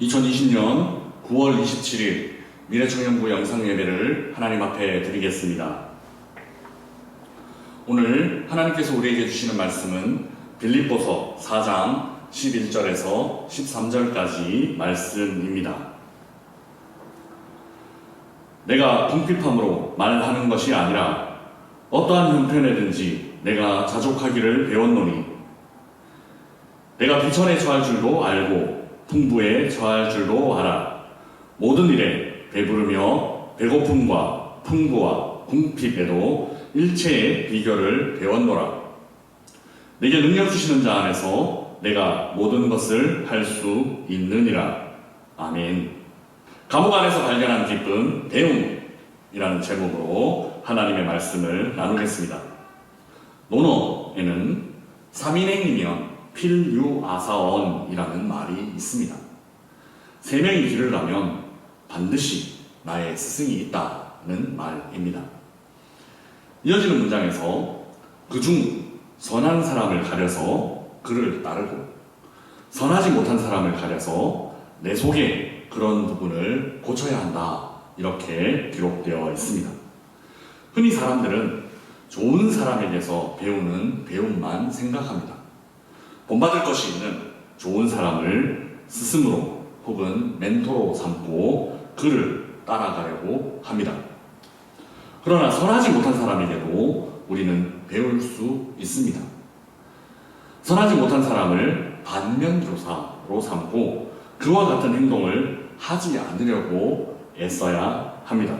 2020년 9월 27일 미래청년부 영상예배를 하나님 앞에 드리겠습니다. 오늘 하나님께서 우리에게 주시는 말씀은 빌립보서 4장 11절에서 13절까지 말씀입니다. 내가 궁핍함으로 말하는 것이 아니라 어떠한 형편에든지 내가 자족하기를 배웠노니 내가 비천에 처할 줄도 알고 풍부에 처할 줄도 알아. 모든 일에 배부르며 배고픔과 풍부와 궁핍에도 일체의 비결을 배웠노라. 내게 능력 주시는 자 안에서 내가 모든 것을 할 수 있느니라. 아멘. 감옥 안에서 발견한 기쁨, 배움이라는 제목으로 하나님의 말씀을 나누겠습니다. 논어에는 3인행이면 필유아사언이라는 말이 있습니다. 3명이 길을 가면 반드시 나의 스승이 있다는 말입니다. 이어지는 문장에서 그중 선한 사람을 가려서 그를 따르고 선하지 못한 사람을 가려서 내 속에 그런 부분을 고쳐야 한다, 이렇게 기록되어 있습니다. 흔히 사람들은 좋은 사람에게서 배우는 배움만 생각합니다. 본받을 것이 있는 좋은 사람을 스승으로 혹은 멘토로 삼고 그를 따라가려고 합니다. 그러나 선하지 못한 사람에게도 우리는 배울 수 있습니다. 선하지 못한 사람을 반면교사로 삼고 그와 같은 행동을 하지 않으려고 애써야 합니다.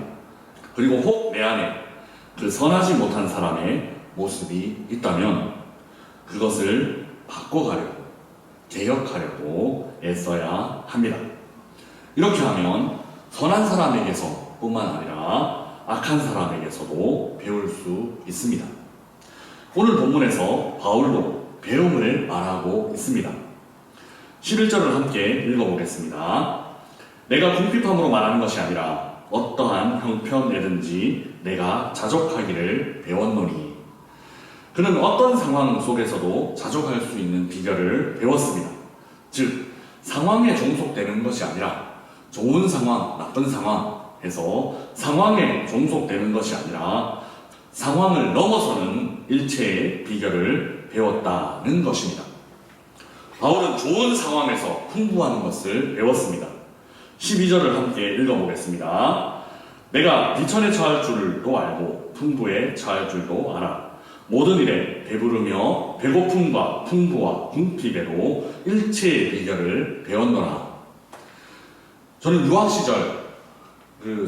그리고 혹 내 안에 그 선하지 못한 사람의 모습이 있다면 그것을 바꿔가려고, 개혁하려고 애써야 합니다. 이렇게 하면 선한 사람에게서 뿐만 아니라 악한 사람에게서도 배울 수 있습니다. 오늘 본문에서 바울도 배움을 말하고 있습니다. 11절을 함께 읽어보겠습니다. 내가 궁핍함으로 말하는 것이 아니라 어떠한 형편에든지 내가 자족하기를 배웠노니. 그는 어떤 상황 속에서도 자족할 수 있는 비결을 배웠습니다. 즉, 상황에 종속되는 것이 아니라 좋은 상황, 나쁜 상황에서 상황에 종속되는 것이 아니라 상황을 넘어서는 일체의 비결을 배웠다는 것입니다. 바울은 좋은 상황에서 풍부하는 것을 배웠습니다. 12절을 함께 읽어보겠습니다. 내가 비천에 처할 줄도 알고 풍부에 처할 줄도 알아. 모든 일에 배부르며 배고픔과 풍부와 궁핍에도 일체의 비결을 배웠노라. 저는 유학 시절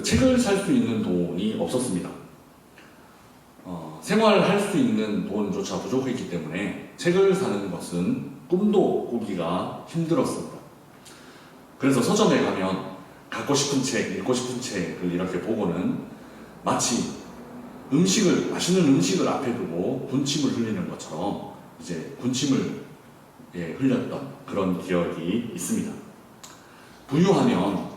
책을 살 수 있는 돈이 없었습니다. 생활할 수 있는 돈조차 부족했기 때문에 책을 사는 것은 꿈도 꾸기가 힘들었습니다. 그래서 서점에 가면 갖고 싶은 책, 읽고 싶은 책을 이렇게 보고는 마치 맛있는 음식을 앞에 두고 군침을 흘리는 것처럼 이제 군침을 흘렸던 그런 기억이 있습니다. 부유하면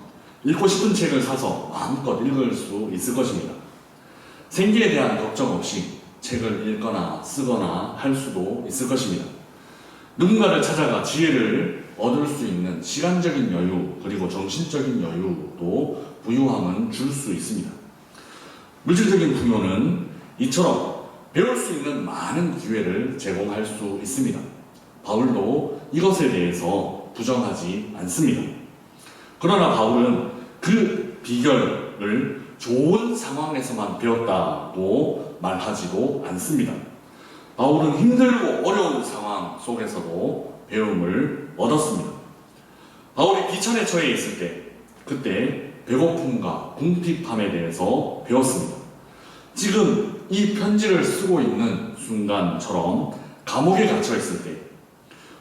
읽고 싶은 책을 사서 마음껏 읽을 수 있을 것입니다. 생계에 대한 걱정 없이 책을 읽거나 쓰거나 할 수도 있을 것입니다. 누군가를 찾아가 지혜를 얻을 수 있는 시간적인 여유 그리고 정신적인 여유도 부유함은 줄 수 있습니다. 물질적인 부유는 이처럼 배울 수 있는 많은 기회를 제공할 수 있습니다. 바울도 이것에 대해서 부정하지 않습니다. 그러나 바울은 그 비결을 좋은 상황에서만 배웠다고 말하지도 않습니다. 바울은 힘들고 어려운 상황 속에서도 배움을 얻었습니다. 바울이 비천에 처해 있을 때 그때 배고픔과 궁핍함에 대해서 배웠습니다. 지금 이 편지를 쓰고 있는 순간처럼 감옥에 갇혀 있을 때,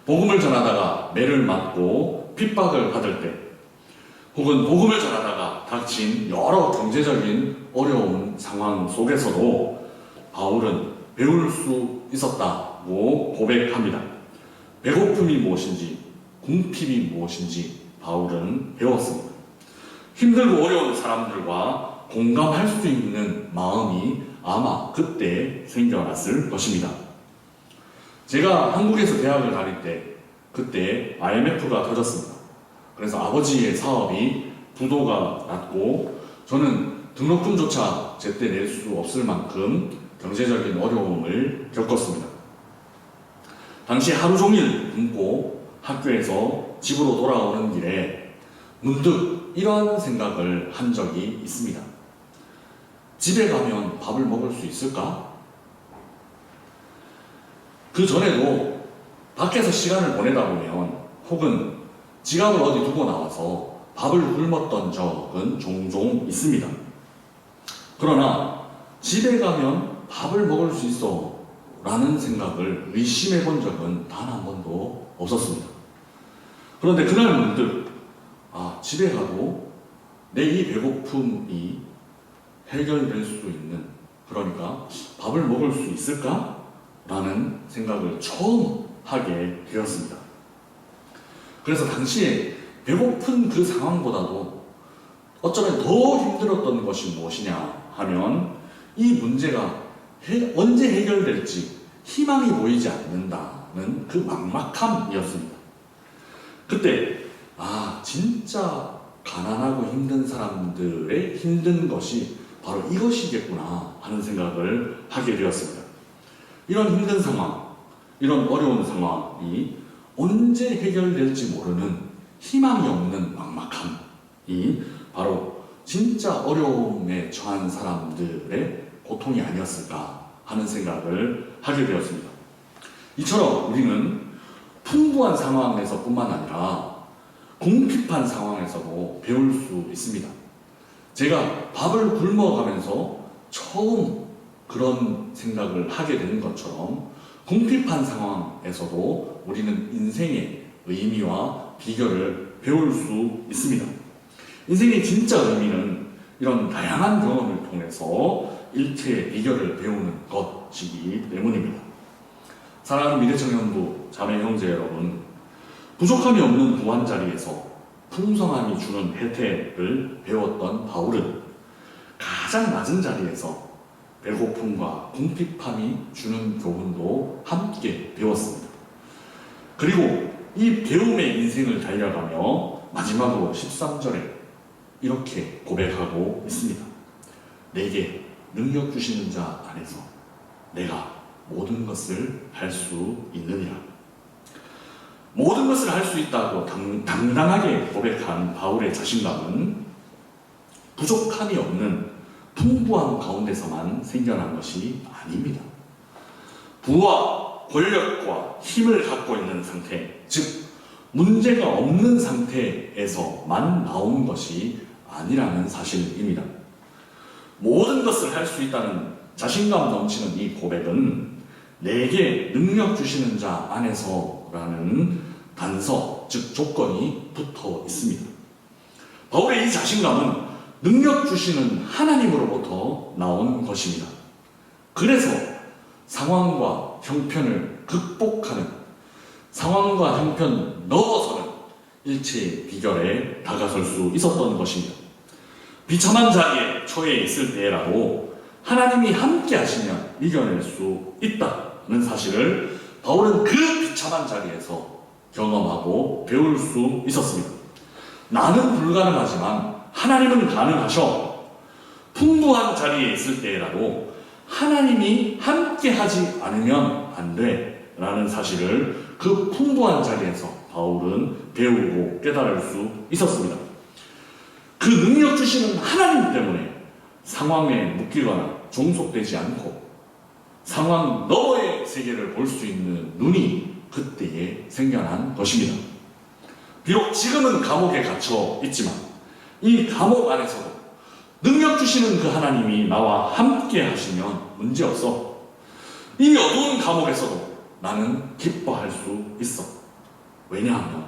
복음을 전하다가 매를 맞고 핍박을 받을 때, 혹은 복음을 전하다가 닥친 여러 경제적인 어려운 상황 속에서도 바울은 배울 수 있었다고 고백합니다. 배고픔이 무엇인지, 궁핍이 무엇인지 바울은 배웠습니다. 힘들고 어려운 사람들과 공감할 수 있는 마음이 아마 그때 생겨났을 것입니다. 제가 한국에서 대학을 다닐 때 그때 IMF가 터졌습니다. 그래서 아버지의 사업이 부도가 났고 저는 등록금조차 제때 낼 수 없을 만큼 경제적인 어려움을 겪었습니다. 당시 하루 종일 굶고 학교에서 집으로 돌아오는 길에 문득 이러한 생각을 한 적이 있습니다. 집에 가면 밥을 먹을 수 있을까? 그 전에도 밖에서 시간을 보내다 보면 혹은 지갑을 어디 두고 나와서 밥을 굶었던 적은 종종 있습니다. 그러나 집에 가면 밥을 먹을 수 있어 라는 생각을 의심해 본 적은 단 한 번도 없었습니다. 그런데 그날 문득 집에 가도 내 이 배고픔이 해결될 수 있는, 그러니까 밥을 먹을 수 있을까? 라는 생각을 처음 하게 되었습니다. 그래서 당시에 배고픈 그 상황보다도 어쩌면 더 힘들었던 것이 무엇이냐 하면 이 문제가 언제 해결될지 희망이 보이지 않는다는 그 막막함이었습니다. 그때 진짜 가난하고 힘든 사람들의 힘든 것이 바로 이것이겠구나 하는 생각을 하게 되었습니다. 이런 힘든 상황, 이런 어려운 상황이 언제 해결될지 모르는 희망이 없는 막막함이 바로 진짜 어려움에 처한 사람들의 고통이 아니었을까 하는 생각을 하게 되었습니다. 이처럼 우리는 풍부한 상황에서 뿐만 아니라 궁핍한 상황에서도 배울 수 있습니다. 제가 밥을 굶어가면서 처음 그런 생각을 하게 되는 것처럼 궁핍한 상황에서도 우리는 인생의 의미와 비결을 배울 수 있습니다. 인생의 진짜 의미는 이런 다양한 경험을 통해서 일체의 비결을 배우는 것이기 때문입니다. 사랑하는 미래청년부 자매 형제 여러분, 부족함이 없는 부한 자리에서 풍성함이 주는 혜택을 배웠던 바울은 가장 낮은 자리에서 배고픔과 궁핍함이 주는 교훈도 함께 배웠습니다. 그리고 이 배움의 인생을 달려가며 마지막으로 13절에 이렇게 고백하고 있습니다. 내게 능력 주시는 자 안에서 내가 모든 것을 할 수 있느니라. 모든 것을 할 수 있다고 당당하게 고백한 바울의 자신감은 부족함이 없는 풍부한 가운데서만 생겨난 것이 아닙니다. 부와 권력과 힘을 갖고 있는 상태, 즉 문제가 없는 상태에서만 나온 것이 아니라는 사실입니다. 모든 것을 할 수 있다는 자신감 넘치는 이 고백은 내게 능력 주시는 자 안에서라는 단서, 즉 조건이 붙어 있습니다. 바울의 이 자신감은 능력 주시는 하나님으로부터 나온 것입니다. 그래서 상황과 형편을 극복하는, 상황과 형편 넘어서는 일체의 비결에 다가설 수 있었던 것입니다. 비참한 자리에 처해 있을 때라도 하나님이 함께 하시면 이겨낼 수 있다는 사실을 바울은 그 비참한 자리에서 경험하고 배울 수 있었습니다. 나는 불가능하지만 하나님은 가능하셔. 풍부한 자리에 있을 때라도 하나님이 함께 하지 않으면 안 돼 라는 사실을 그 풍부한 자리에서 바울은 배우고 깨달을 수 있었습니다. 그 능력 주시는 하나님 때문에 상황에 묶이거나 종속되지 않고 상황 너머의 세계를 볼 수 있는 눈이 그때에 생겨난 것입니다. 비록 지금은 감옥에 갇혀 있지만 이 감옥 안에서도 능력 주시는 그 하나님이 나와 함께 하시면 문제없어. 이 어두운 감옥에서도 나는 기뻐할 수 있어. 왜냐하면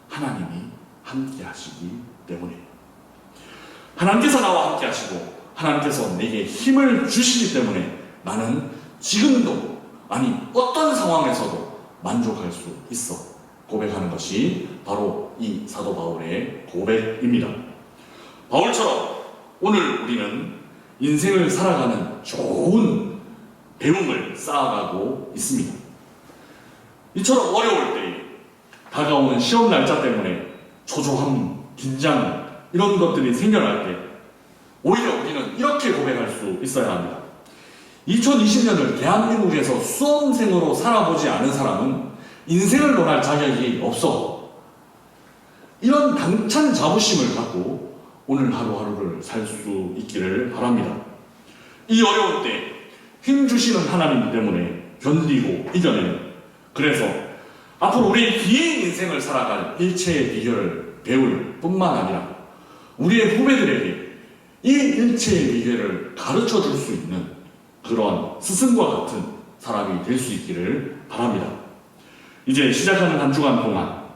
하나님이 함께 하시기 때문에. 하나님께서 나와 함께 하시고 하나님께서 내게 힘을 주시기 때문에 나는 지금도, 아니 어떤 상황에서도 만족할 수 있어 고백하는 것이 바로 이 사도 바울의 고백입니다. 바울처럼 오늘 우리는 인생을 살아가는 좋은 배움을 쌓아가고 있습니다. 이처럼 어려울 때에 다가오는 시험 날짜 때문에 초조함, 긴장 이런 것들이 생겨날 때 오히려 우리는 이렇게 고백할 수 있어야 합니다. 2020년을 대한민국에서 수험생으로 살아보지 않은 사람은 인생을 논할 자격이 없어. 이런 당찬 자부심을 갖고 오늘 하루하루를 살 수 있기를 바랍니다. 이 어려운 때 힘주시는 하나님 때문에 견디고 이겨내는, 그래서 앞으로 우리의 긴 인생을 살아갈 일체의 비결을 배울 뿐만 아니라 우리의 후배들에게 이 일체의 비결을 가르쳐 줄 수 있는 그런 스승과 같은 사람이 될 수 있기를 바랍니다. 이제 시작하는 한 주간 동안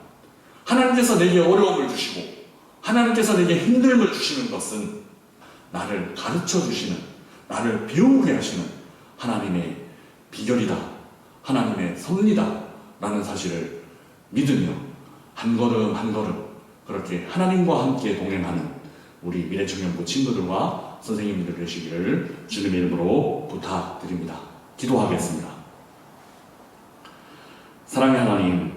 하나님께서 내게 어려움을 주시고 하나님께서 내게 힘듦을 주시는 것은 나를 가르쳐 주시는, 나를 배우게 하시는 하나님의 비결이다, 하나님의 섭리다 라는 사실을 믿으며 한 걸음 한 걸음 그렇게 하나님과 함께 동행하는 우리 미래청년부 친구들과 선생님들 되시기를 주님의 이름으로 부탁드립니다. 기도하겠습니다. 사랑의 하나님,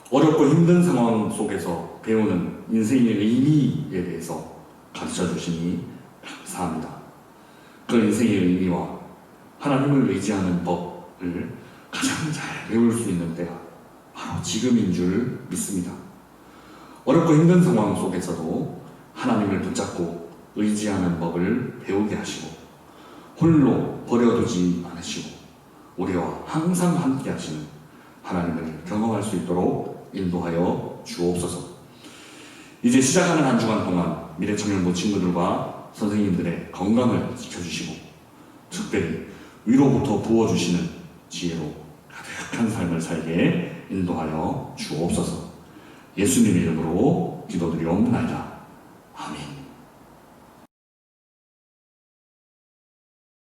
어렵고 힘든 상황 속에서 배우는 인생의 의미에 대해서 가르쳐 주시니 감사합니다. 그 인생의 의미와 하나님을 의지하는 법을 가장 잘 배울 수 있는 때가 바로 지금인 줄 믿습니다. 어렵고 힘든 상황 속에서도 하나님을 붙잡고 의지하는 법을 배우게 하시고 홀로 버려두지 않으시고 우리와 항상 함께 하시는 하나님을 경험할 수 있도록 인도하여 주옵소서. 이제 시작하는 한 주간 동안 미래청년부 친구들과 선생님들의 건강을 지켜주시고 특별히 위로부터 부어주시는 지혜로 가득한 삶을 살게 인도하여 주옵소서. 예수님의 이름으로 기도드리옵나이다. 아멘.